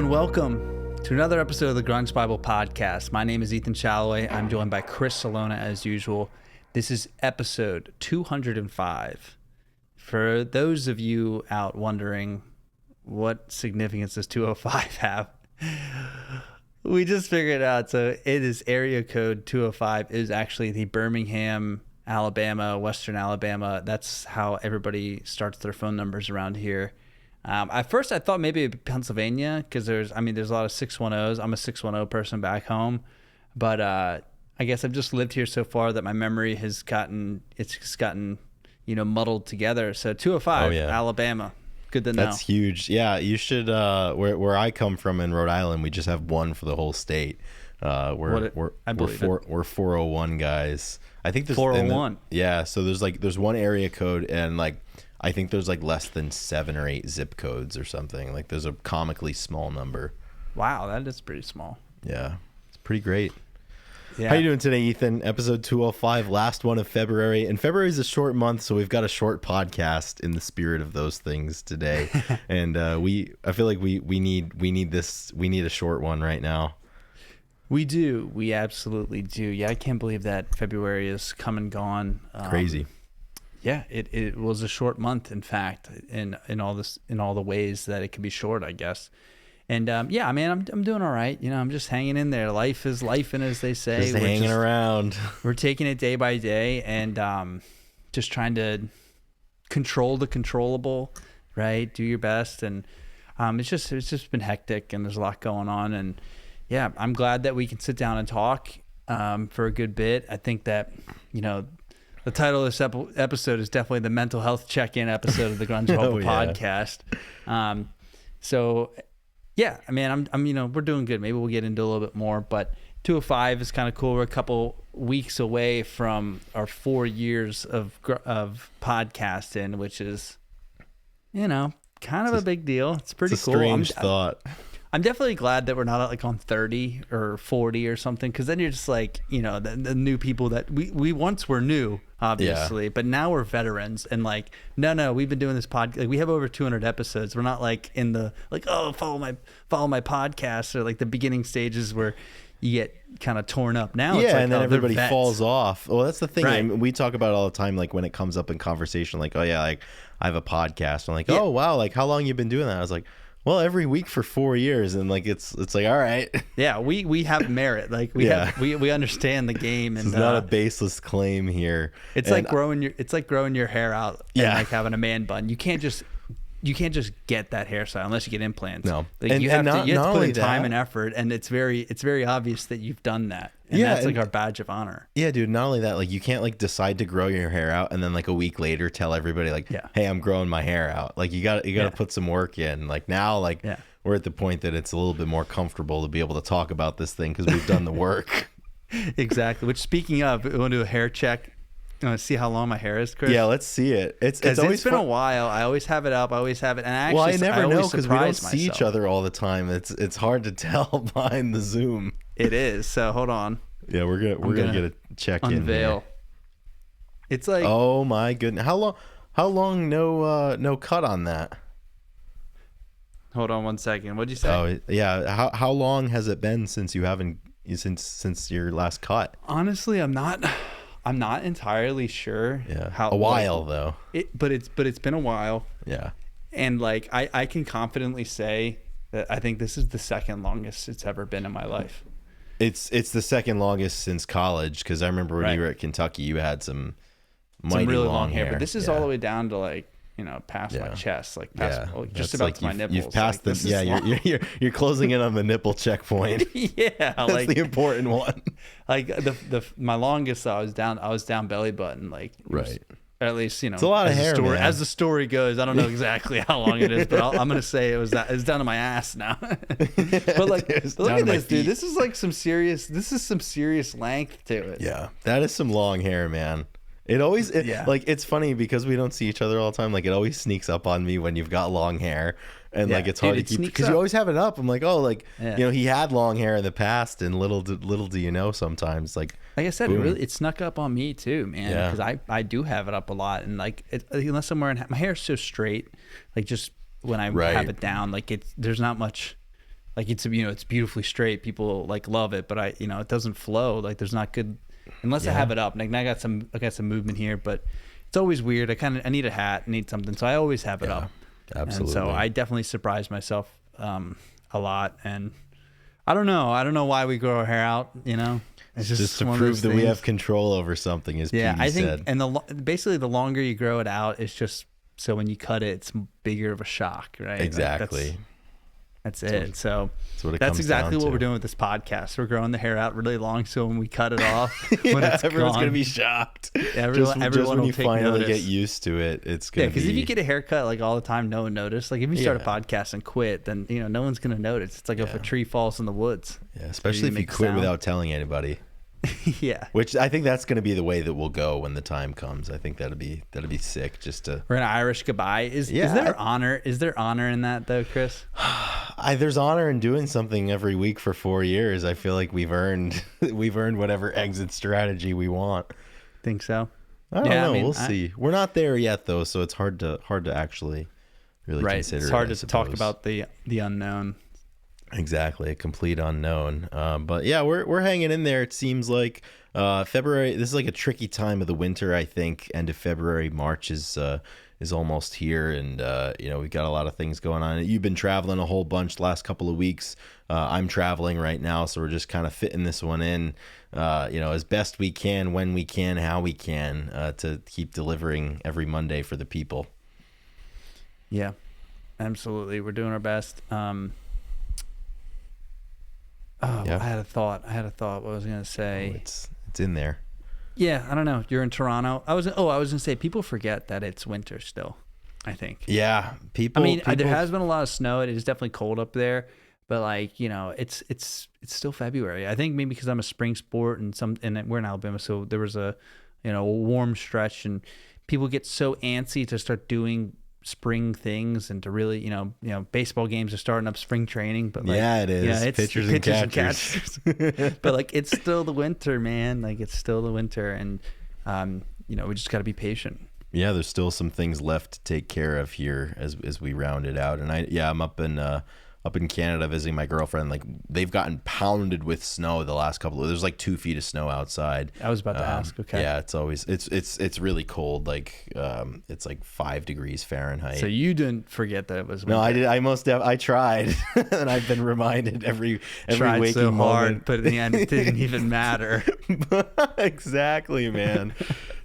and welcome to another episode of the Grunge Bible Podcast. My name is Ethan Shalloway. I'm joined by Chris Salona as usual. This is episode 205. For those of you out wondering what significance does 205 have, we just figured it out. So it is area code 205 is actually the Birmingham, Alabama, Western Alabama. That's how everybody starts their phone numbers around here. At first, I thought maybe it'd be Pennsylvania because there's a lot of 610s. I'm a 610 person back home, but I guess I've just lived here so far that my memory has gotten muddled together. So 205, Alabama. Good to know. That's huge. Yeah, you should. Where I come from in Rhode Island, we just have one for the whole state. We're 401 guys. I think there's 401. Yeah, so there's one area code and I think there's less than 7 or 8 zip codes or something. There's a comically small number. Wow, that is pretty small. Yeah, it's pretty great. Yeah. How you doing today, Ethan? Episode 205, last one of February. And February is a short month, so we've got a short podcast in the spirit of those things today. And I feel like we need a short one right now. We do. We absolutely do. Yeah, I can't believe that February is come and gone. Crazy. Yeah, it was a short month, in fact, in all the ways that it can be short, I guess. And I'm doing all right. I'm just hanging in there. Life is lifing, as they say. Just hanging around. We're taking it day by day, and just trying to control the controllable, right? Do your best, and it's just been hectic, and there's a lot going on, and yeah, I'm glad that we can sit down and talk for a good bit. I think that the title of this episode is definitely the mental health check-in episode of the Grunge Bible Podcast. So yeah, we're doing good. Maybe we'll get into a little bit more, but 205 is kind of cool. We're a couple weeks away from our 4 years of podcasting, which is, kind of a big deal. It's pretty cool. Strange thought. I'm definitely glad that we're not on 30 or 40 or something, because then you're just the new people that we once were new, obviously, but now we're veterans and no, we've been doing this podcast. We have over 200 episodes. We're not in the follow my podcast or the beginning stages where you get kind of torn up. Now it's and then everybody falls off. Well, that's the thing. Right. We talk about it all the time, when it comes up in conversation, I have a podcast. I'm oh wow, how long you been doing that? I was like, well, every week for 4 years, and it's all right. Yeah, we have merit. We understand the game, and it's not a baseless claim here. It's like growing your hair out and having a man bun. You can't just get that hairstyle unless you get implants. No, you have to put in time and effort, and it's very obvious that you've done that. And that's our badge of honor. Yeah, dude. Not only that, you can't decide to grow your hair out and then a week later tell everybody hey, I'm growing my hair out. You got to put some work in. Now we're at the point that it's a little bit more comfortable to be able to talk about this thing because we've done the work. Exactly. Which, speaking of, we want to do a hair check. You want to see how long my hair is, Chris? Yeah, let's see it. It's been a while. I always have it up. I always have it. And I never know because we don't see each other all the time. It's hard to tell behind the Zoom. It is. So hold on. Yeah, we're gonna get a check in. Unveil. It's oh my goodness. How long no cut on that? Hold on 1 second. What'd you say? Oh yeah. How long has it been since you haven't since your last cut? Honestly, I'm not entirely sure. Yeah. A while though. But it's been a while. Yeah. And I can confidently say that I think this is the second longest it's ever been in my life. It's the second longest since college, because I remember when you were at Kentucky, you had some really long hair. But this is all the way down to past my chest, just about to my nipples. You've passed you're closing in on the nipple checkpoint. Yeah, that's the important one. My longest, I was down belly button, right. Or at least it's a lot of hair. As the story goes, I don't know exactly how long it is, but I'm gonna say it's down to my ass now. But look at this, dude. This is some serious length to it. Yeah, that is some long hair, man. It's funny because we don't see each other all the time. It always sneaks up on me when you've got long hair, and it's hard to keep because you always have it up. I'm he had long hair in the past, and little do you know, sometimes like I said, it snuck up on me too, man. Because I do have it up a lot, and unless I'm wearing my hair is so straight, just when I have it down, there's not much like it's beautifully straight. People like love it, but it doesn't flow. Like there's not good unless I have it up. Like I got some movement here, but it's always weird. I need a hat, need something, so I always have it up. Absolutely. And so I definitely surprise myself a lot, and I don't know why we grow our hair out. It's just to prove that we have control over something, as Petey I think, said. and basically the longer you grow it out, it's just so when you cut it, it's bigger of a shock, right? Exactly. Like that's it. So that's exactly what we're doing with this podcast. We're growing the hair out really long, so when we cut it off, when it's everyone's gone, gonna be shocked. Everyone when will you take finally notice. get used to it, it's gonna because if you get a haircut like all the time, no one notices. Like if you start a podcast and quit, then no one's gonna notice. It's like if a tree falls in the woods. Yeah, especially if you quit without telling anybody. Yeah, which I think that's going to be the way that we'll go when the time comes. I think that'd be sick. Just to we're an Irish goodbye. Is there honor? Is there honor in that though, Chris? There's honor in doing something every week for 4 years. I feel like we've earned whatever exit strategy we want. Think so? I don't know. We'll see. We're not there yet though, so it's hard to actually really consider. It's hard to talk about the unknown. Exactly, a complete unknown. But yeah, we're hanging in there. It seems like February. This is like a tricky time of the winter. I think end of February, March is almost here, and we've got a lot of things going on. You've been traveling a whole bunch the last couple of weeks. I'm traveling right now, so we're just kind of fitting this one in, as best we can, when we can, how we can, to keep delivering every Monday for the people. Yeah, absolutely. We're doing our best. I had a thought. What was I going to say? It's in there. Yeah, I don't know. You're in Toronto. I was going to say people forget that it's winter still, I think. Yeah, people. There has been a lot of snow. It is definitely cold up there, but it's still February. I think maybe because I'm a spring sport and we're in Alabama, so there was a warm stretch, and people get so antsy to start doing spring things and to really baseball games are starting up spring training, but it is it's pitchers and catchers. But it's still the winter, man. It's still the winter, and we just got to be patient. There's still some things left to take care of here as we round it out. And I'm up in Canada visiting my girlfriend. Like they've gotten pounded with snow the last there's like 2 feet of snow outside. I was about to ask. Okay. Yeah, it's always it's really cold. Like it's like 5 degrees Fahrenheit. So you didn't forget that it was winter. No, I did. I tried, and I've been reminded every waking so moment. Hard, but in the end, it didn't even matter. Exactly, man.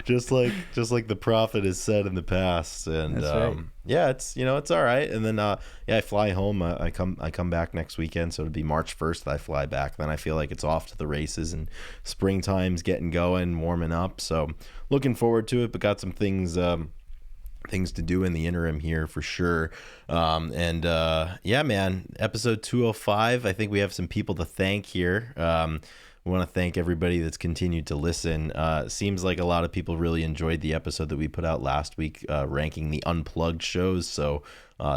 Just like the prophet has said in the past, and that's right. It's all right. And then I fly home. I come back next weekend, so it'll be March 1st that I fly back. Then I feel like it's off to the races, and springtime's getting going, warming up. So looking forward to it, but got some things to do in the interim here for sure. Man, episode 205. I think we have some people to thank here. We want to thank everybody that's continued to listen. Seems like a lot of people really enjoyed the episode that we put out last week, ranking the unplugged shows. So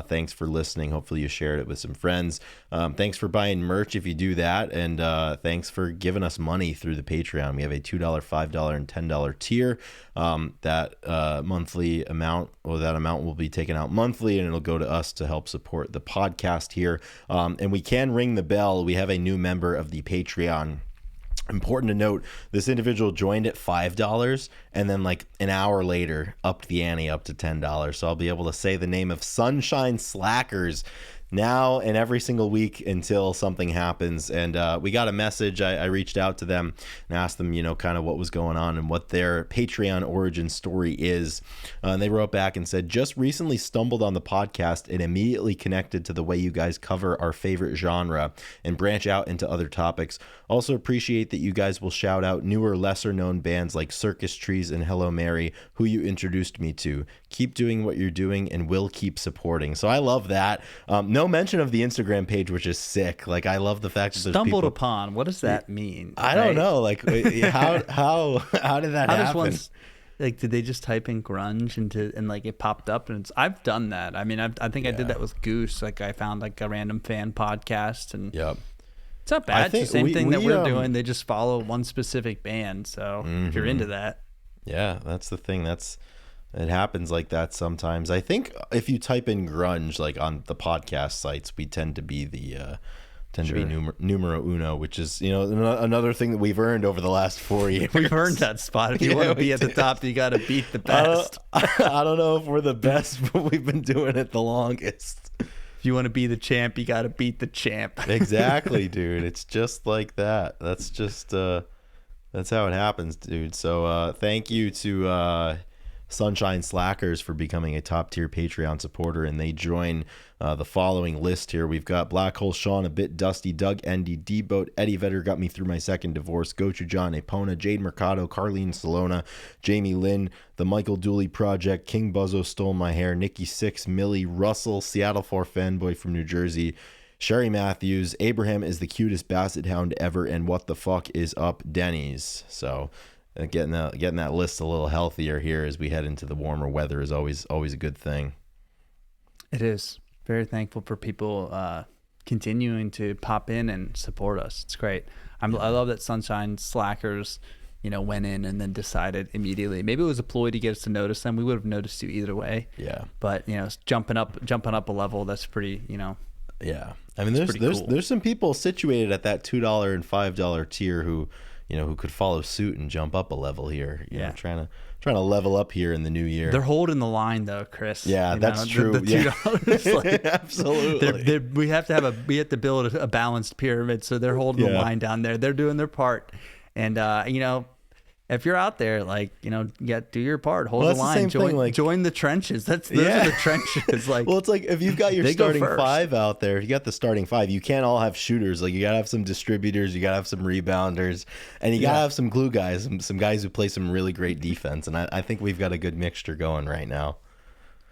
thanks for listening. Hopefully you shared it with some friends. Thanks for buying merch if you do that. And thanks for giving us money through the Patreon. We have a $2, $5, and $10 tier. That monthly amount, or that amount will be taken out monthly, and it'll go to us to help support the podcast here. And we can ring the bell. We have a new member of the Patreon. Important to note, this individual joined at $5 and then like an hour later upped the ante up to $10. So I'll be able to say the name of Sunshine Slackers now and every single week until something happens. And we got a message. I reached out to them and asked them, kind of what was going on and what their Patreon origin story is. And they wrote back and said, just recently stumbled on the podcast and immediately connected to the way you guys cover our favorite genre and branch out into other topics. Also appreciate that you guys will shout out newer, lesser known bands like Circus Trees and Hello Mary, who you introduced me to. Keep doing what you're doing and we'll keep supporting. So I love that. No mention of the Instagram page, which is sick. Like, I love the fact that there's stumbled people... upon. What does that mean? I don't know. Like, how did that happen? Like, did they just type in grunge and like it popped up? And I've done that. I mean, I think I did that with Goose. Like, I found like a random fan podcast, and it's not bad. It's the same thing that we're doing. They just follow one specific band. So if you're into that, that's the thing. It happens like that sometimes. I think if you type in grunge, like on the podcast sites, we tend to be the tend to be numero uno, which is, another thing that we've earned over the last 4 years. We've earned that spot. If you want to be at the top, you got to beat the best. I don't know if we're the best, but we've been doing it the longest. If you want to be the champ, you got to beat the champ. Exactly, dude. It's just like that. That's just that's how it happens, dude. So thank you to Sunshine Slackers for becoming a top tier Patreon supporter, and they join the following list here. We've got Black Hole Sean, A Bit Dusty, Doug Endy, D-Boat, Eddie Vedder Got Me Through My Second Divorce, Gochu John, Epona, Jade Mercado, Carlene Salona, Jamie Lynn, The Michael Dooley Project, King Buzzo Stole My Hair, Nikki Six, Millie, Russell, Seattle 4 Fanboy from New Jersey, Sherry Matthews, Abraham is the cutest basset hound ever, and What the Fuck is Up, Denny's. So getting that list a little healthier here as we head into the warmer weather is always a good thing. It is. Very thankful for people continuing to pop in and support us. It's great. I love that Sunshine Slackers, went in and then decided immediately. Maybe it was a ploy to get us to notice them. We would have noticed you either way. Yeah. But jumping up a level, that's pretty. Yeah. I mean, there's some people situated at that $2 and $5 tier who could follow suit and jump up a level here. You know, trying to level up here in the new year. They're holding the line though, Chris. Yeah, that's true. The $2, absolutely. We have to build a balanced pyramid, so they're holding the line down there. They're doing their part, and if you're out there, do your part, hold the line, join the trenches. Those are the trenches. Well, it's like if you've got your starting five out there, if you got the starting five, you can't all have shooters. Like you gotta have some distributors, you gotta have some rebounders, and you gotta have some glue guys, some guys who play some really great defense. And I think we've got a good mixture going right now.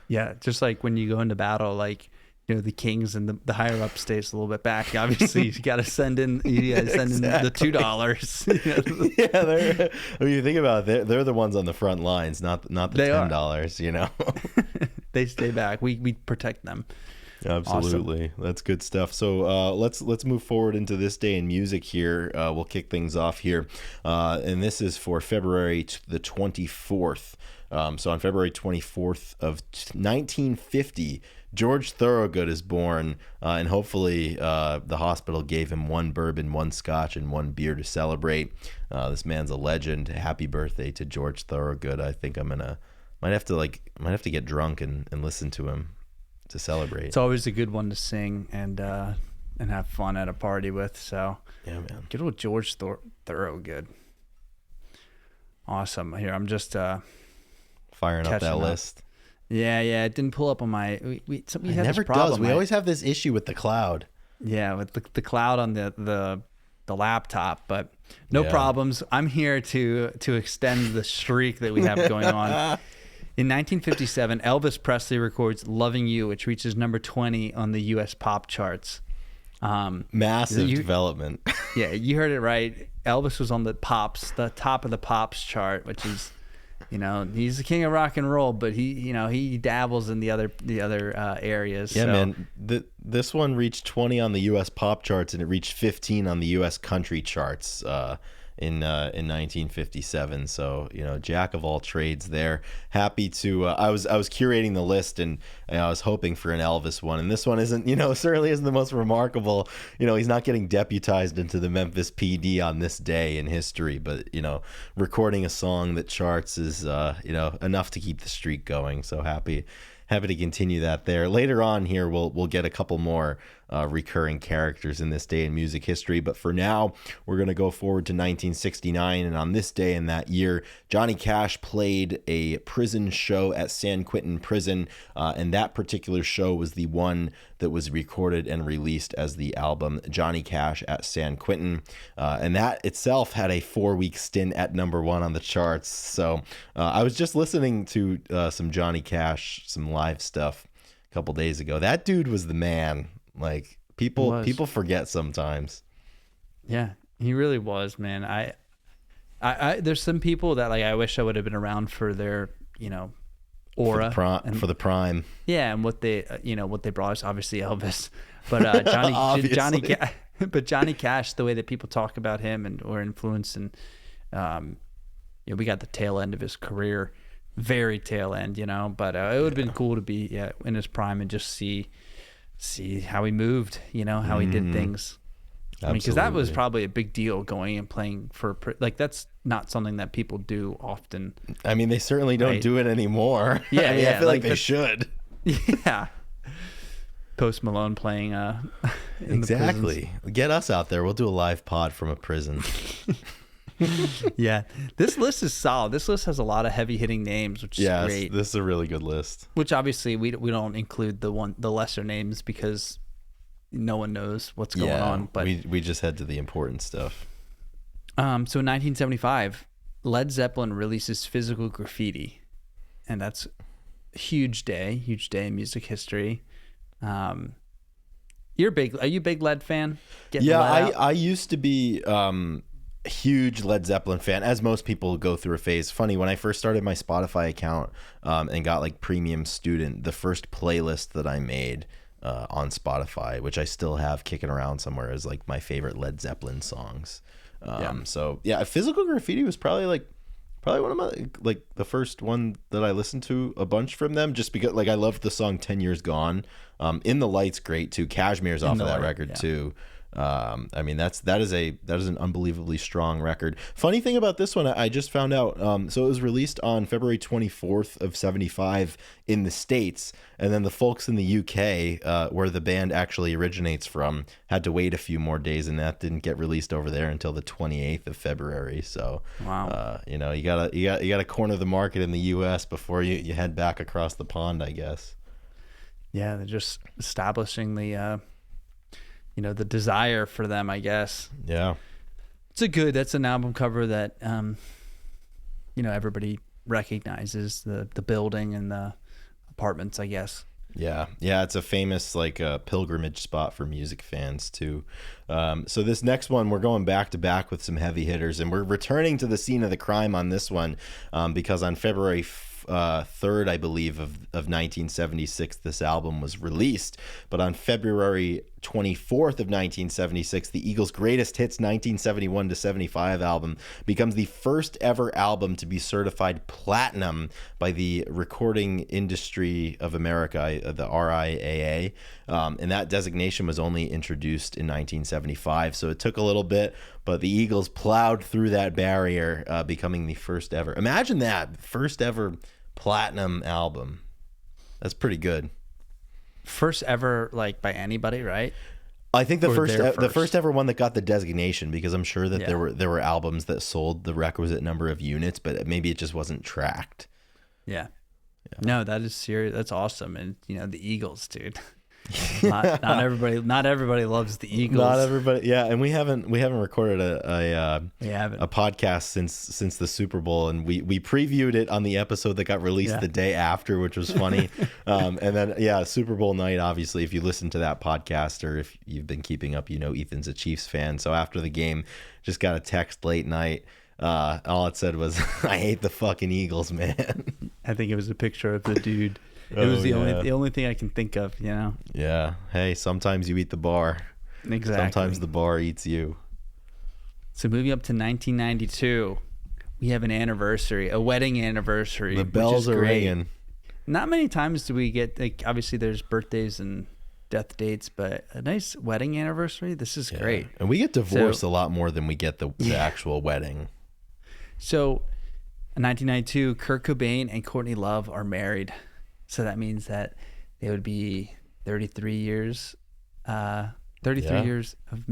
Yeah, just like when you go into battle, the Kings and the higher up stays a little bit back. Obviously, you got to send in the $2. Yeah, when you think about it, they're the ones on the front lines, not the $10. They stay back. We protect them. Absolutely. Awesome. That's good stuff. So let's move forward into this day in music here. We'll kick things off here, and this is for February the 24th. So on February 24th of 1950. George Thorogood is born, and hopefully the hospital gave him one bourbon, one scotch, and one beer to celebrate. This man's a legend. Happy birthday to George Thorogood. I think might have to get drunk and listen to him to celebrate. It's always a good one to sing and have fun at a party with. So yeah, man. Good old George Thorogood. Awesome. Here, I'm just firing up that list. Yeah, it didn't pull up on my. We have never this problem. Does. We always have this issue with the cloud. Yeah, with the cloud on the laptop, but no problems. I'm here to extend the streak that we have going on. In 1957, Elvis Presley records "Loving You," which reaches number 20 on the U.S. pop charts. Massive development. Yeah, you heard it right. Elvis was on the top of the pops chart, which is. He's the king of rock and roll, but he dabbles in the other areas. Yeah, so. Man. This one reached 20 on the U.S. pop charts, and it reached 15 on the U.S. country charts in 1957. So jack of all trades there. Happy to. I was curating the list, and I was hoping for an Elvis one, and this one isn't. Certainly isn't the most remarkable. He's not getting deputized into the Memphis PD on this day in history, but recording a song that charts is enough to keep the streak going. So happy to continue that there. Later on here, we'll get a couple more recurring characters in this day in music history. But for now, we're going to go forward to 1969. And on this day in that year, Johnny Cash played a prison show at San Quentin Prison. And that particular show was the one that was recorded and released as the album Johnny Cash at San Quentin. And that itself had a 4-week stint at number 1 on the charts. So I was just listening to some Johnny Cash, some live stuff a couple days ago. That dude was the man. Like people forget sometimes. Yeah, he really was, man. I there's some people that I wish I would have been around for their aura for the prime. Yeah, and what they brought us, obviously Elvis, but Johnny Cash, the way that people talk about him or influence, and we got the tail end of his career, very tail end, but it would have been cool to be in his prime and just see how he moved, how he did things. I mean, because that was probably a big deal, going and playing for, like, that's not something that people do often. I mean, they certainly don't do it anymore. Yeah, I mean, I feel like they should. Yeah. Post Malone playing exactly. Get us out there. We'll do a live pod from a prison. Yeah. This list is solid. This list has a lot of heavy hitting names, which is great. This is a really good list. Which obviously we don't include the lesser names because no one knows what's going on. But we just head to the important stuff. So in 1975, Led Zeppelin releases Physical Graffiti, and that's a huge day in music history. Are you a big Led fan? I used to be a huge Led Zeppelin fan, as most people go through a phase. Funny, when I first started my Spotify account and got like premium student, the first playlist that I made on Spotify, which I still have kicking around somewhere, is like my favorite Led Zeppelin songs. So yeah, Physical Graffiti was probably one of my, like, the first one that I listened to a bunch from them, just because, like, I loved the song 10 Years Gone. In the Light's great too. Cashmere's off of that record too. I mean, that is an unbelievably strong record. Funny thing about this one, I just found out, so it was released on February 24th of 75 in the States, and then the folks in the UK, where the band actually originates from, had to wait a few more days, and that didn't get released over there until the 28th of February. So wow. You gotta corner the market in the US before you head back across the pond, I guess. Yeah, they're just establishing the the desire for them, I guess. Yeah. That's an album cover that, everybody recognizes, the building and the apartments, I guess. Yeah. Yeah. It's a famous, like, pilgrimage spot for music fans too. So this next one, we're going back to back with some heavy hitters, and we're returning to the scene of the crime on this one, because on February 3rd, I believe, of 1976, this album was released. But on February 24th of 1976, the Eagles' Greatest Hits 1971 to 75 album becomes the first ever album to be certified platinum by the Recording Industry of America, the RIAA. And that designation was only introduced in 1975, so it took a little bit, but the Eagles plowed through that barrier, becoming the first ever. Imagine that, first ever platinum album. That's pretty good. First ever, like, by anybody, right? I think the first ever one that got the designation, because I'm sure that there were albums that sold the requisite number of units, but maybe it just wasn't tracked. Yeah. No, that is serious. That's awesome. And the Eagles, dude. Not everybody loves the Eagles. Not everybody, yeah. And we haven't recorded a podcast since the Super Bowl, and we previewed it on the episode that got released the day after, which was funny. And then Super Bowl night, obviously, if you listen to that podcast, or if you've been keeping up, Ethan's a Chiefs fan. So after the game, just got a text late night. All it said was, "I hate the fucking Eagles, man." I think it was a picture of the dude. It was the only thing I can think of, Yeah. Hey, sometimes you eat the bar. Exactly. Sometimes the bar eats you. So moving up to 1992, we have an anniversary, a wedding anniversary. The bells are ringing. Not many times do we get, like, obviously there's birthdays and death dates, but a nice wedding anniversary. This is great. And we get divorced a lot more than we get the actual wedding. So in 1992, Kurt Cobain and Courtney Love are married. So that means that they would be 33 years, years of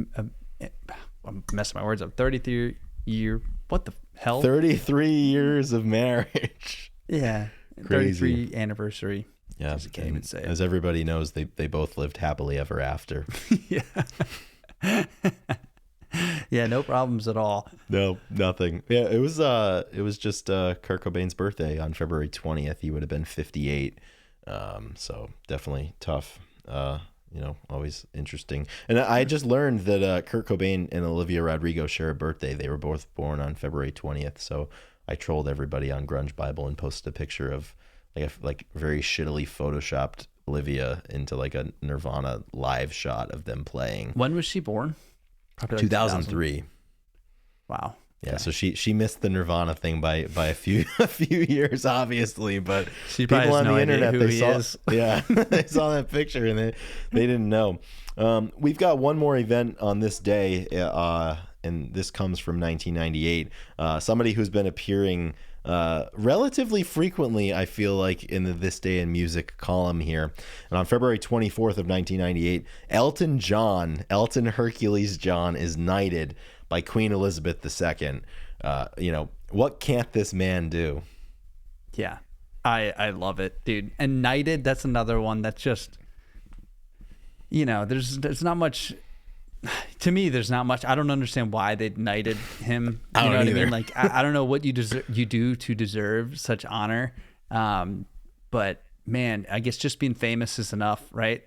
I'm messing my words up. 33 year, what the hell? 33 years of marriage. Yeah. Crazy. 33 anniversary. Yeah. I can't even say it. As everybody knows, they both lived happily ever after. Yeah. Yeah, no problems at all. No, nothing. Yeah, it was just Kurt Cobain's birthday on February 20th. He would have been 58. So definitely tough. Always interesting. And I just learned that Kurt Cobain and Olivia Rodrigo share a birthday. They were both born on February 20th. So I trolled everybody on Grunge Bible and posted a picture of like very shittily photoshopped Olivia into like a Nirvana live shot of them playing. When was she born? Probably like 2003. Wow. Yeah, so she missed the Nirvana thing by a few years, obviously, but she people on the internet they saw that picture and they didn't know. We've got one more event on this day, and this comes from 1998. Somebody who's been appearing relatively frequently, I feel like, in the This Day in Music column here. And on February 24th of 1998, Elton Hercules John is knighted by Queen Elizabeth II. What can't this man do? Yeah, I love it, dude. And knighted, that's another one that's just, there's not much. To me, there's not much. I don't understand why they knighted him. I don't know what I mean? Like, I don't know what you do to deserve such honor. But man, I guess just being famous is enough, right?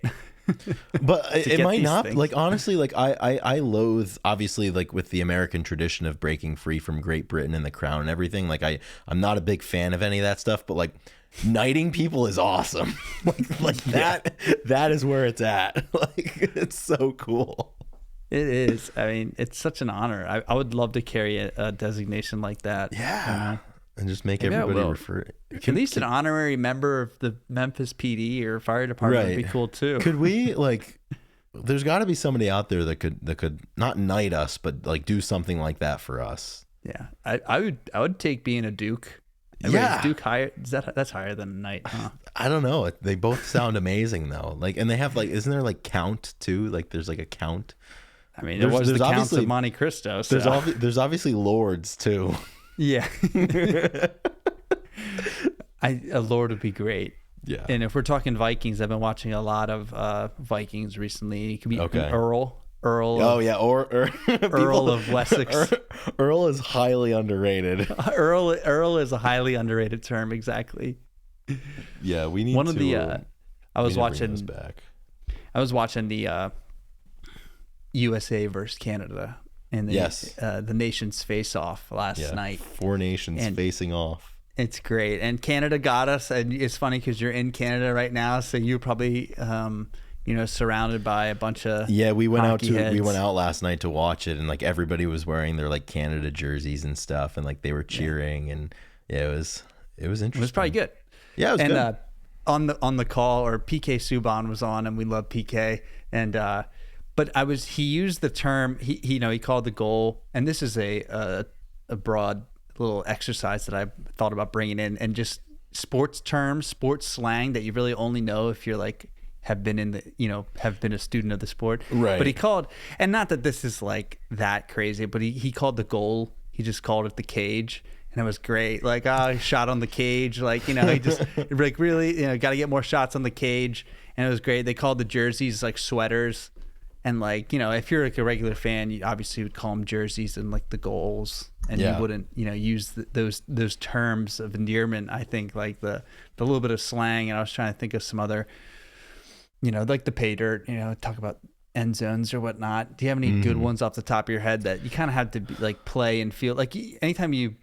But it might not things. Like, honestly, like I loathe, obviously, like with the American tradition of breaking free from Great Britain and the crown and everything. Like I'm not a big fan of any of that stuff, but like knighting people is awesome. That is where it's at. Like, it's so cool. It is. I mean, it's such an honor. I would love to carry a designation like that. Yeah. And just make everybody refer. At least an honorary member of the Memphis PD or fire department would be cool too. Could we there's got to be somebody out there that could not knight us, but like do something like that for us. Yeah. I would take being a duke. Is duke higher? That's higher than a knight, huh? I don't know. They both sound amazing though. Like, and they have isn't there like count too? Like there's like a count. I mean, there's the Counts of Monte Cristo. So. There's obviously lords too. Yeah. A lord would be great. Yeah. And if we're talking Vikings, I've been watching a lot of Vikings recently. It could be Earl. Oh yeah, or Earl of Wessex. Earl is highly underrated. Earl is a highly underrated term. Exactly. Yeah, we need one to. Of the. I was watching the USA versus Canada and the nations face off last night. 4 nations facing off. It's great, and Canada got us. And it's funny because you're in Canada right now, so you're probably surrounded by a bunch of we went out last night to watch it, and like everybody was wearing their like Canada jerseys and stuff, and like they were cheering, and it was interesting. It was probably good. Yeah, it was good. On the call, or PK Subban was on, and we love PK, and but he used the term, he called the goal, and this is a broad little exercise that I thought about bringing in, and just sports terms, sports slang that you really only know if you're like have been a student of the sport. Right. But he called, and not that this is like that crazy, but he called the goal, he just called it the cage. And it was great. Like, he shot on the cage. Like, he just like really, got to get more shots on the cage. And it was great. They called the jerseys like sweaters. And like, if you're like a regular fan, you obviously would call them jerseys and like the goals. And you wouldn't, use those terms of endearment. I think like the little bit of slang. And I was trying to think of some other, like the pay dirt, talk about end zones or whatnot. Do you have any good ones off the top of your head that you kind of have to like play and feel like anytime you,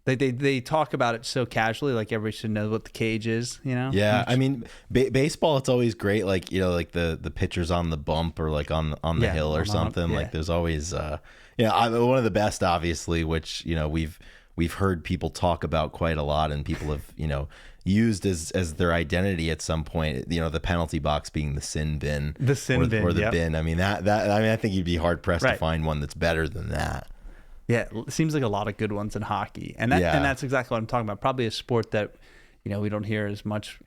They talk about it so casually, like everybody should know what the cage is, Yeah, I mean, baseball, it's always great, like like the pitchers on the bump or like on the hill or something. Like there's always, one of the best, obviously, which we've heard people talk about quite a lot, and people have used as their identity at some point. The penalty box being the sin bin, or the bin. I mean I think you'd be hard pressed to find one that's better than that. Yeah, it seems like a lot of good ones in hockey, and that's exactly what I'm talking about. Probably a sport that we don't hear as much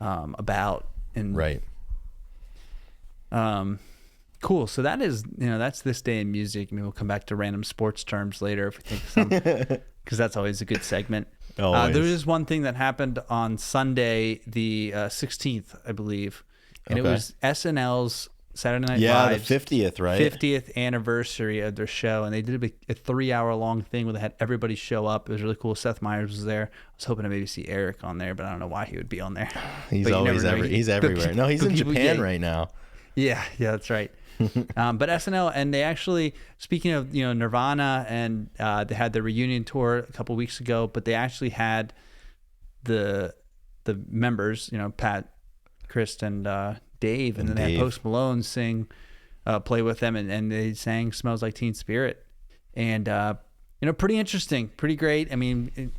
about. Right. Cool. So that is that's This Day in Music. I mean, we'll come back to random sports terms later if we think of some, because that's always a good segment. There is one thing that happened on Sunday, the 16th, I believe, and it was SNL's Saturday Night Live's the 50th, right? 50th anniversary of their show, and they did a 3-hour long thing where they had everybody show up. It was really cool. Seth Meyers was there. I was hoping to maybe see Eric on there, but I don't know why he would be on there. He's always he's everywhere. No, he's in Japan right now. Yeah, that's right. But SNL, and they actually, speaking of Nirvana, and they had the reunion tour a couple weeks ago, but they actually had the members, Pat, Chris, and Dave, and then they had Post Malone play with them, and they sang "Smells Like Teen Spirit," and pretty interesting, pretty great. I mean,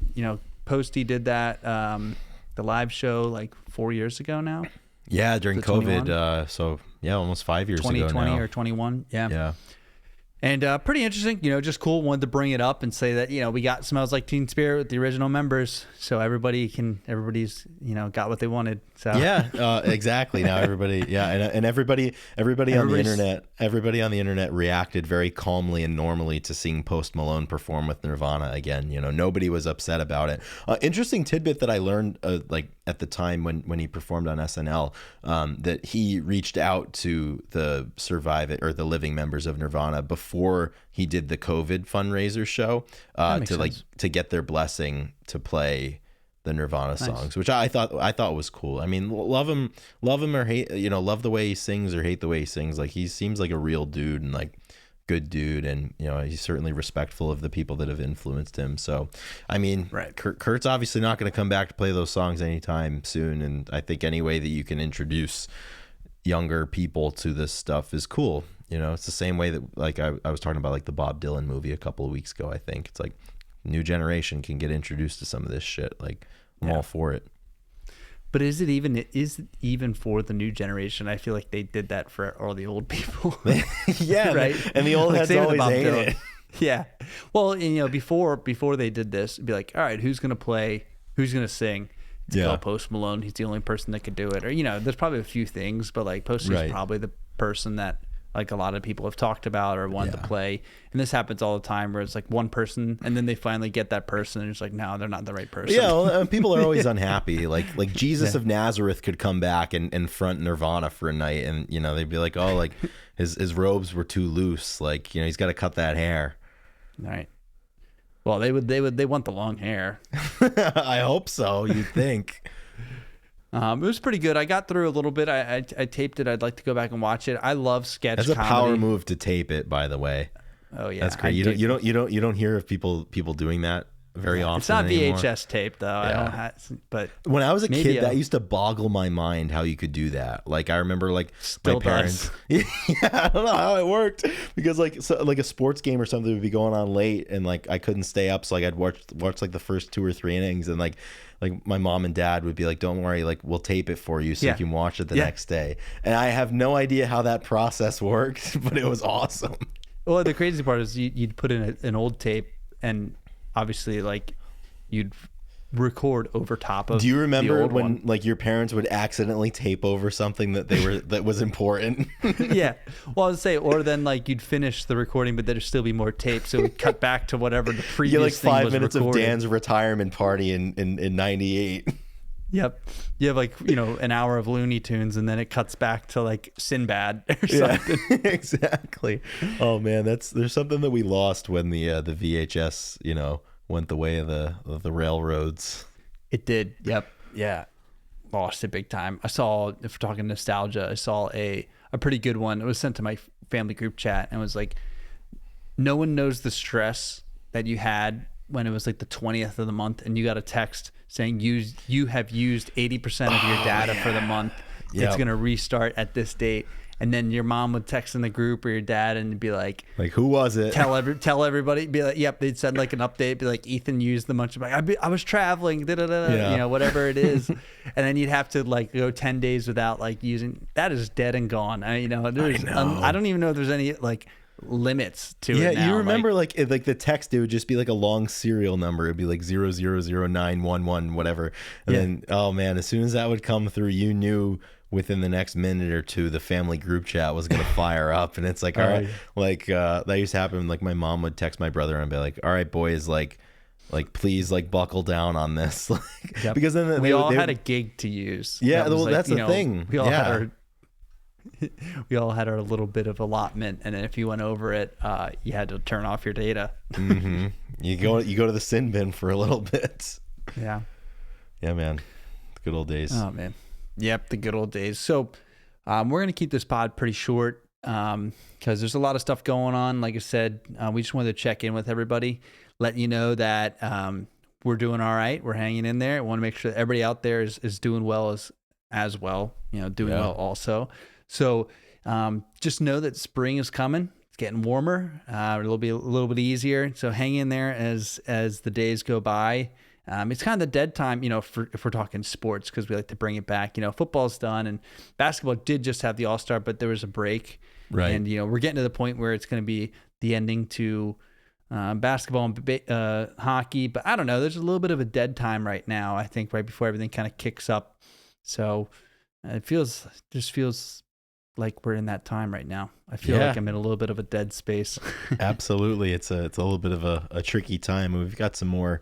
Posty did that, the live show like 4 years ago now. Yeah, during COVID. So yeah, almost 5 years ago now. 2020 or 21. Yeah. Yeah. And pretty interesting, just cool. Wanted to bring it up and say that, we got Smells Like Teen Spirit with the original members. So everybody's, got what they wanted. So yeah, exactly. Now everybody, and everybody on the internet reacted very calmly and normally to seeing Post Malone perform with Nirvana again. Nobody was upset about it. Interesting tidbit that I learned, at the time when he performed on SNL, that he reached out to the the living members of Nirvana before he did the COVID fundraiser show, to get their blessing to play the Nirvana songs, which I thought was cool. I mean, love him or hate, love the way he sings or hate the way he sings. Like, he seems like a real dude and like good dude, and he's certainly respectful of the people that have influenced him. So, I mean, right. Kurt's obviously not going to come back to play those songs anytime soon, and I think any way that you can introduce younger people to this stuff is cool. It's the same way that, like, I was talking about, like, the Bob Dylan movie a couple of weeks ago. I think it's like new generation can get introduced to some of this shit. Like, I'm all for it. But is it even for the new generation? I feel like they did that for all the old people. Yeah, right. And the old heads always hate it. Yeah. Well, before they did this, it'd be like, all right, who's gonna play? Who's gonna sing? It's Post Malone. He's the only person that could do it. Or there's probably a few things, but like Posty's probably the person that, like, a lot of people have talked about or wanted to play. And this happens all the time where it's like one person and then they finally get that person and it's like, no, they're not the right person. Yeah, well, people are always unhappy. Like Jesus of Nazareth could come back and front Nirvana for a night, and they'd be like, oh, like his robes were too loose. Like, he's got to cut that hair. All right. Well, they want the long hair. I hope so. You'd think. It was pretty good. I got through a little bit. I taped it. I'd like to go back and watch it. I love sketch comedy. That's a power move to tape it, by the way. Oh yeah, that's great. You don't hear of people doing that very often. It's not anymore. VHS tape though. I don't have, but when I was a kid, that used to boggle my mind how you could do that. Like, I remember, like, still my parents. Yeah, I don't know how it worked, because like a sports game or something would be going on late, and like I couldn't stay up, so like I'd watch like the first 2 or 3 innings, and like my mom and dad would be like, don't worry, like, we'll tape it for you so you can watch it the next day. And I have no idea how that process worked, but it was awesome. Well, the crazy part is you'd put in an old tape, and obviously, like, you'd record over top of. Do you remember the old when one. Like, your parents would accidentally tape over something that was important? Yeah. Well, I would say, or then like you'd finish the recording, but there'd still be more tape, so we'd cut back to whatever the previous you like thing 5 was minutes recorded. of Dan's retirement party in 98. Yep. You have like, an hour of Looney Tunes, and then it cuts back to like Sinbad or something. Yeah, exactly. Oh man, there's something that we lost when the VHS, went the way of the railroads. It did. Yep. Yeah. Lost it big time. I saw, if we're talking nostalgia, I saw a pretty good one. It was sent to my family group chat, and it was like, no one knows the stress that you had when it was like the 20th of the month and you got a text saying you have used 80% of your data for the month. Yep. It's going to restart at this date. And then your mom would text in the group, or your dad, and be like, who was it? Tell everybody. Be like, yep. They'd send like an update. Be like, Ethan used the bunch of. I was traveling. Whatever it is. And then you'd have to like go 10 days without like using. That is dead and gone. I don't even know if there's any like limits to it. Yeah, you remember like the text, it would just be like a long serial number. It'd be like 000911 whatever. And then, oh man, as soon as that would come through, you knew within the next minute or two the family group chat was gonna fire up. And it's like, all right, like that used to happen. Like, my mom would text my brother and be like, all right boys, like please, like, buckle down on this. Like, because then we all had a gig to use. Yeah, well, that's the thing. We all had we all had our little bit of allotment, and then if you went over it, you had to turn off your data. Mm-hmm. You go to the sin bin for a little bit. Yeah man, the good old days. Oh man, yep, the good old days. So we're gonna keep this pod pretty short because there's a lot of stuff going on. Like I said, we just wanted to check in with everybody, let you know that we're doing all right, we're hanging in there. I want to make sure that everybody out there is doing well as well, doing well also. So just know that spring is coming. It's getting warmer. It'll be a little bit easier. So hang in there as the days go by. It's kind of the dead time, if we're talking sports, because we like to bring it back. Football's done, and basketball did just have the All-Star, but there was a break. Right. And, we're getting to the point where it's going to be the ending to basketball and hockey. But I don't know. There's a little bit of a dead time right now, I think, right before everything kind of kicks up. So it just feels like we're in that time right now. I feel like I'm in a little bit of a dead space. Absolutely. It's a little bit of a tricky time. We've got some more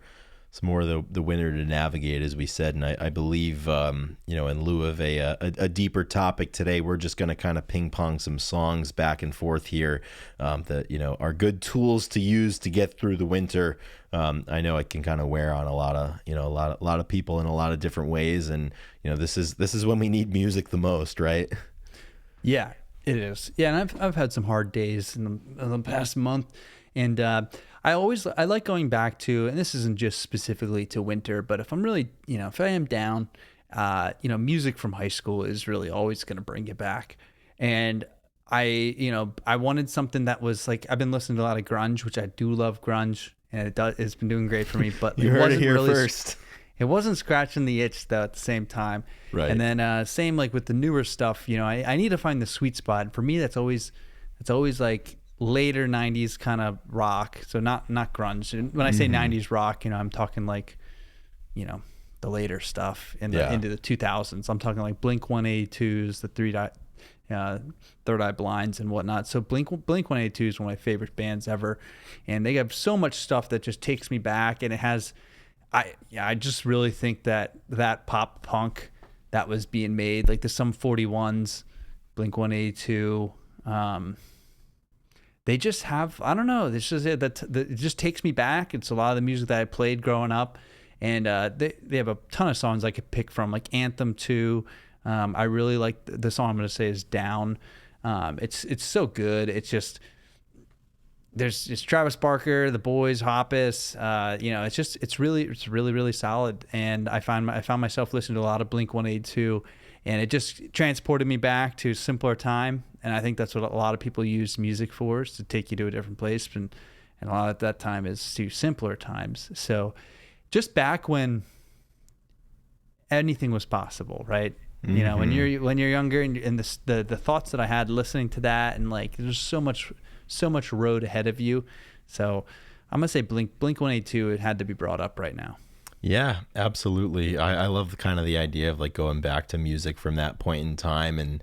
of the winter to navigate, as we said. And I believe, in lieu of a deeper topic today, we're just going to kind of ping pong some songs back and forth here that, are good tools to use to get through the winter. I know it can kind of wear on a lot of people in a lot of different ways. And, this is when we need music the most, right? Yeah, it is. Yeah. And I've had some hard days in the past month, and, I like going back to, and this isn't just specifically to winter, but if I'm really, if I am down, music from high school is really always going to bring you back. And I wanted something that was like, I've been listening to a lot of grunge, which I do love grunge, and it's been doing great for me, but you heard it here first. It wasn't scratching the itch though at the same time. Right. And then same like with the newer stuff, I need to find the sweet spot. And for me, it's always like later 90s kind of rock, so not grunge. And when I say 90s rock, I'm talking like the later stuff into the 2000s. I'm talking like Blink 182s, the Third Eye Blinds and whatnot. So Blink 182 is one of my favorite bands ever, and they have so much stuff that just takes me back. And it has I just really think that pop punk that was being made, like the Sum 41s, Blink 182, they just have, I don't know, this is it. It just takes me back. It's a lot of the music that I played growing up, and they have a ton of songs I could pick from, like Anthem 2. I really like the song I'm going to say is Down. It's so good. It's just, it's Travis Barker, the boys, Hoppus. It's really, really solid. And I found myself listening to a lot of Blink 182, and it just transported me back to simpler time. And I think that's what a lot of people use music for, is to take you to a different place. And a lot of that time is to simpler times. So just back when anything was possible, right? Mm-hmm. When you're younger, and the thoughts that I had listening to that, and like there's so much road ahead of you. So I'm gonna say Blink 182. It had to be brought up right now. Yeah, absolutely. I love kind of the idea of like going back to music from that point in time. And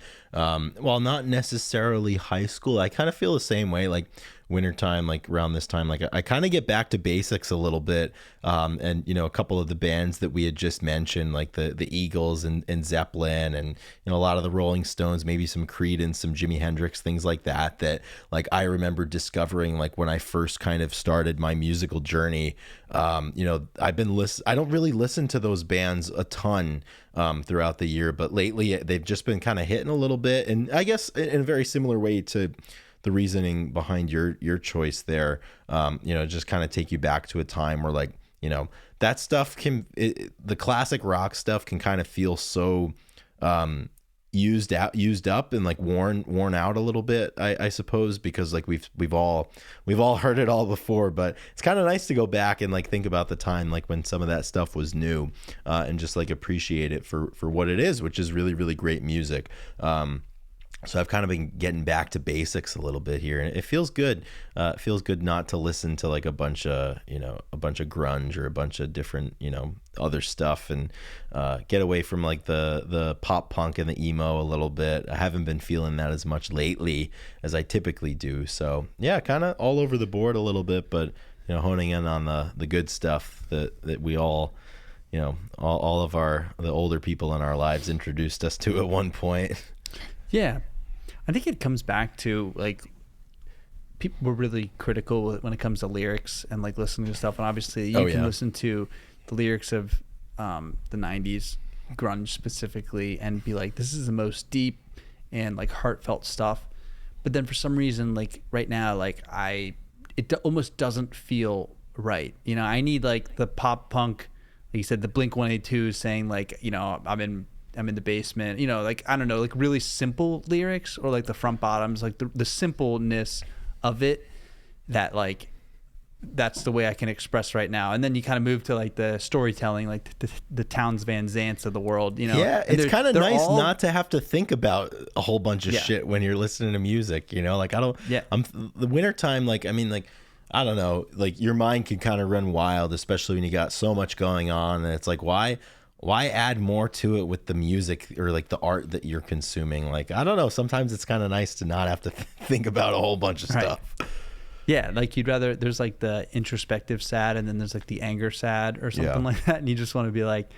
while not necessarily high school, I kind of feel the same way. Like wintertime, like around this time, like I kind of get back to basics a little bit. And a couple of the bands that we had just mentioned, like the Eagles and Zeppelin, and a lot of the Rolling Stones, maybe some Creedence, some Jimi Hendrix, things like that like I remember discovering, like when I first kind of started my musical journey. I don't really listen to those bands a ton throughout the year, but lately they've just been kind of hitting a little bit. And I guess in a very similar way to the reasoning behind your choice there, just kind of take you back to a time where, like, that stuff the classic rock stuff can kind of feel so used up and like worn out a little bit, I suppose, because like we've all heard it all before. But it's kind of nice to go back and like think about the time, like when some of that stuff was new, and just like appreciate it for what it is, which is really, really great music. So I've kind of been getting back to basics a little bit here, and it feels good. It feels good not to listen to like a bunch of grunge or a bunch of different, other stuff, and get away from like the pop punk and the emo a little bit. I haven't been feeling that as much lately as I typically do. So yeah, kind of all over the board a little bit, but honing in on the good stuff that we all, all of the older people in our lives introduced us to at one point. Yeah. I think it comes back to like people were really critical when it comes to lyrics and like listening to stuff. And obviously you can listen to the lyrics of the 90s grunge specifically and be like, this is the most deep and like heartfelt stuff. But then for some reason, like right now, like it almost doesn't feel right. I need like the pop punk, like you said, the Blink 182 saying like, I'm in the basement, like, I don't know, like really simple lyrics, or like the front bottoms, like the simpleness of it that like that's the way I can express right now. And then you kind of move to like the storytelling, like the Townes Van Zants of the world, you know? Yeah, it's kind of nice not to have to think about a whole bunch of shit when you're listening to music, you know? Like I'm the wintertime, like, I mean, like, I don't know, like your mind can kind of run wild, especially when you got so much going on. And it's like, why add more to it with the music or like the art that you're consuming? Like, I don't know. Sometimes it's kind of nice to not have to think about a whole bunch of stuff. Yeah, like you'd rather, there's like the introspective sad, and then there's like the anger sad or something like that, and you just want to be like,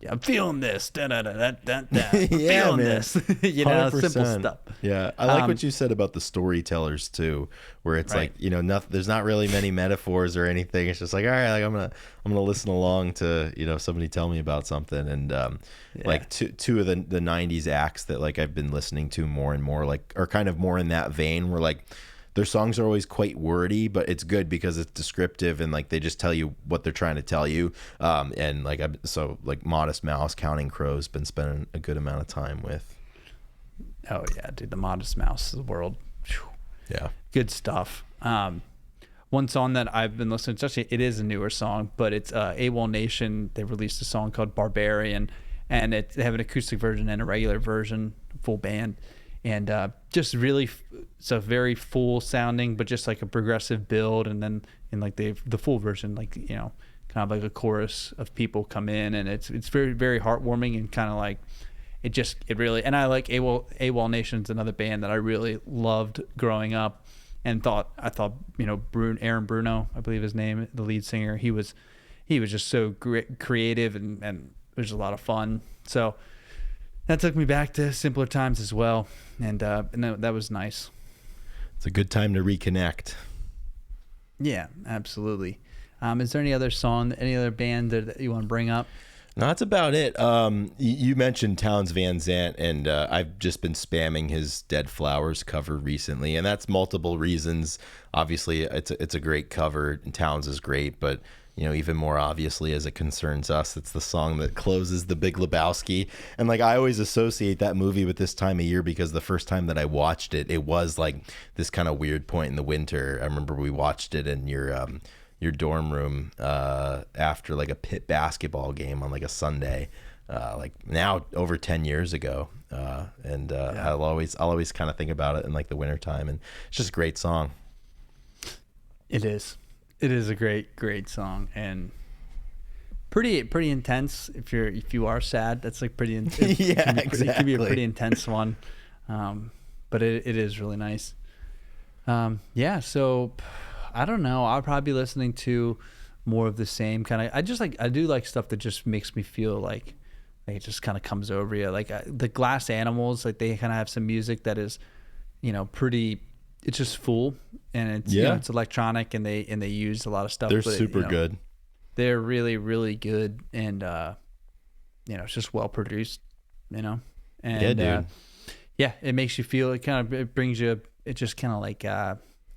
yeah, I'm feeling this, I'm feeling this, you know, 100%. Simple stuff. Yeah, I like what you said about the storytellers too, where it's like, you know, there's not really many metaphors or anything. It's just like, all right, like I'm gonna listen along to, you know, somebody tell me about something, and like two of the '90s acts that like I've been listening to more and more, like are kind of more in that vein, where like their songs are always quite wordy, but it's good because it's descriptive and like they just tell you what they're trying to tell you. And like so like Modest Mouse, Counting Crows, been spending a good amount of time with. Oh yeah, dude, the Modest Mouse of the world. Whew. Yeah, good stuff. One song that I've been listening to, actually it is a newer song, but it's AWOL Nation. They released a song called Barbarian, and they have an acoustic version and a regular version, full band. And just really, it's a very full sounding, but just like a progressive build. And then in like the full version, like, you know, kind of like a chorus of people come in, and it's very, very heartwarming, and kind of like it really, and I like AWOL Nation's another band that I really loved growing up, and I thought, you know, Aaron Bruno, I believe his name, the lead singer, he was just so creative, and it was a lot of fun. So that took me back to simpler times as well, and that was nice. It's a good time to reconnect. Yeah, absolutely. Is there any other band that you want to bring up? No, that's about it. You mentioned Townes Van Zant, and I've just been spamming his Dead Flowers cover recently, and that's multiple reasons. Obviously, it's a great cover, and Townes is great, but you know, even more obviously as it concerns us, it's the song that closes The Big Lebowski. And like, I always associate that movie with this time of year, because the first time that I watched it, it was like this kind of weird point in the winter. I remember we watched it in your dorm room after like a pit basketball game on like a Sunday, like now over 10 years ago. I'll always kind of think about it in like the wintertime, and it's just a great song. It is a great song, and pretty intense. If you are sad, that's like pretty intense. Yeah, exactly. It can be a pretty intense one, but it is really nice. Yeah, so I don't know. I'll probably be listening to more of the same kind of. I do like stuff that just makes me feel like it just kind of comes over you. Like the Glass Animals, like they kind of have some music that is, you know, pretty. It's just full, and it's you know, it's electronic, and they use a lot of stuff. They're super good. They're really, really good, and you know, it's just well produced, you know. And yeah, dude. It makes you feel. It brings you. It just kind of like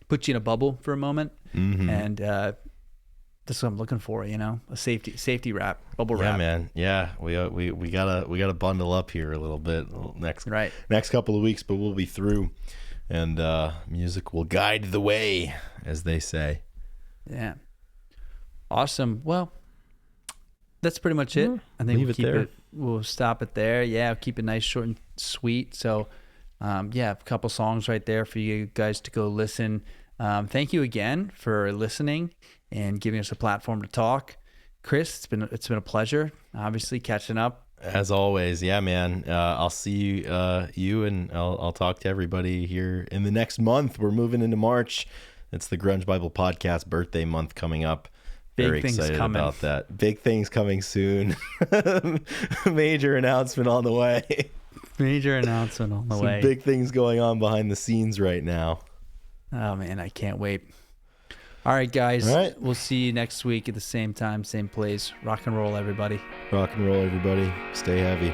puts you in a bubble for a moment, and that's what I'm looking for. You know, a safety wrap, bubble wrap. Yeah, man. Yeah, we gotta bundle up here a little bit next couple of weeks, but we'll be through. And music will guide the way, as they say. Yeah. Awesome. Well, that's pretty much it. I think we'll stop it there. Yeah, I'll keep it nice, short, and sweet. So, a couple songs right there for you guys to go listen. Thank you again for listening and giving us a platform to talk. Chris, it's been a pleasure, obviously, catching up. As always, yeah, man. I'll see you, and I'll talk to everybody here in the next month. We're moving into March. It's the Grunge Bible Podcast birthday month coming up. Very excited about that. Big things coming soon. Major announcement on the way. Some big things going on behind the scenes right now. Oh man, I can't wait. All right, guys. All right. We'll see you next week at the same time, same place. Rock and roll, everybody. Rock and roll, everybody. Stay heavy.